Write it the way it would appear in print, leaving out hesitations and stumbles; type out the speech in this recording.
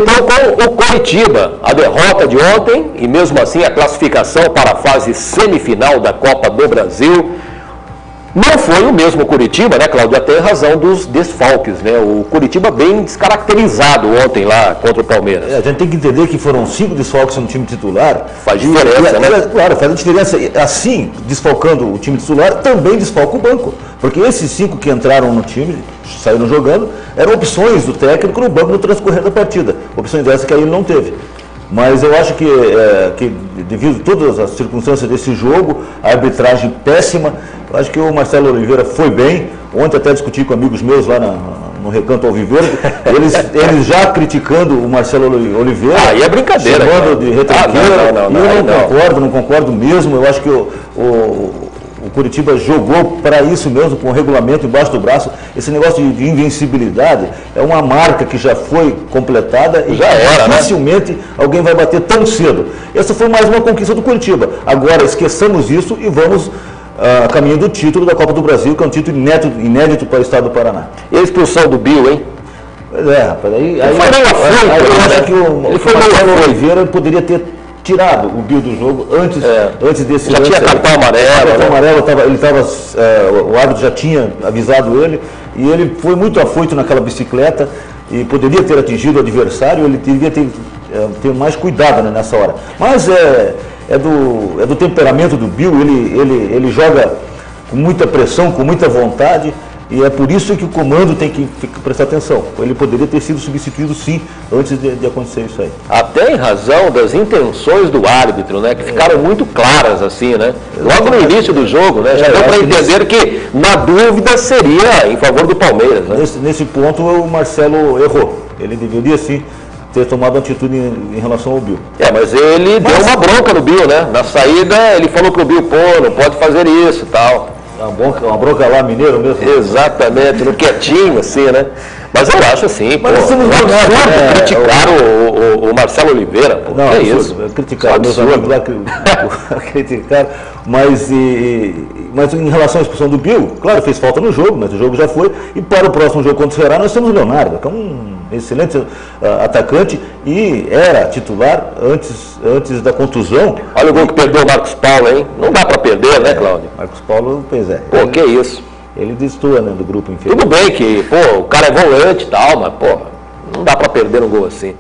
então com o Coritiba, a derrota de ontem e mesmo assim a classificação para a fase semifinal da Copa do Brasil. Não foi o mesmo Coritiba, né, Cláudio? Tem razão dos desfalques, né? O Coritiba bem descaracterizado ontem lá contra o Palmeiras. A gente tem que entender que foram 5 desfalques no time titular. Faz diferença, né? Claro, faz a diferença. Assim, desfalcando o time titular, também desfalca o banco. Porque esses 5 que entraram no time, saíram jogando, eram opções do técnico no banco no transcorrer da partida. Opções dessas que aí ele não teve. Mas eu acho que devido a todas as circunstâncias desse jogo, a arbitragem péssima, eu acho que o Marcelo Oliveira foi bem. Ontem até discuti com amigos meus lá no Recanto Alviverde, eles já criticando o Marcelo Oliveira. Ah, e é brincadeira. Chamando de retranqueira. Eu não concordo mesmo. Eu acho que o Coritiba jogou para isso mesmo, com o regulamento embaixo do braço. Esse negócio de invencibilidade é uma marca que já foi completada e já era, dificilmente alguém vai bater tão cedo. Essa foi mais uma conquista do Coritiba. Agora esqueçamos isso e vamos a caminho do título da Copa do Brasil, que é um título inédito para o estado do Paraná. E a expulsão do Bill, hein? Rapaz, eu acho que o Marcelo Oliveira poderia ter tirado o Bill do jogo antes desse lance. Já tinha cartão amarelo. O árbitro já tinha avisado ele, e ele foi muito afoito naquela bicicleta e poderia ter atingido o adversário. Ele devia ter mais cuidado, né, nessa hora. Mas é do temperamento do Bill. Ele joga com muita pressão, com muita vontade. E é por isso que o comando tem que prestar atenção. Ele poderia ter sido substituído, sim, antes de acontecer isso aí. Até em razão das intenções do árbitro, né? Que ficaram muito claras, assim, né? Logo no início do jogo, né? Já deu para entender que, na dúvida, seria em favor do Palmeiras, né? Nesse ponto, o Marcelo errou. Ele deveria, sim, ter tomado atitude em relação ao Bill. Mas ele deu uma bronca no Bill, né? Na saída, ele falou pro Bill, não pode fazer isso e tal. Uma bronca lá, mineiro mesmo? Exatamente, no quietinho, assim, né? Mas eu acho assim, criticar o Marcelo Oliveira, pô. Não, é isso. Criticar, meus amigos lá criticaram, mas em relação à expulsão do Bill, claro, fez falta no jogo, mas o jogo já foi, e para o próximo jogo contra o Ceará nós temos o Leonardo, que é um excelente atacante e era titular antes da contusão. Olha o gol que perdeu o Marcos Paulo, hein? Não dá para perder, né, Cláudio? Marcos Paulo, pois é. Pô, que isso? Ele destoa, né, do grupo, infelizmente. Tudo bem que, o cara é volante e tal, mas, não dá para perder um gol assim.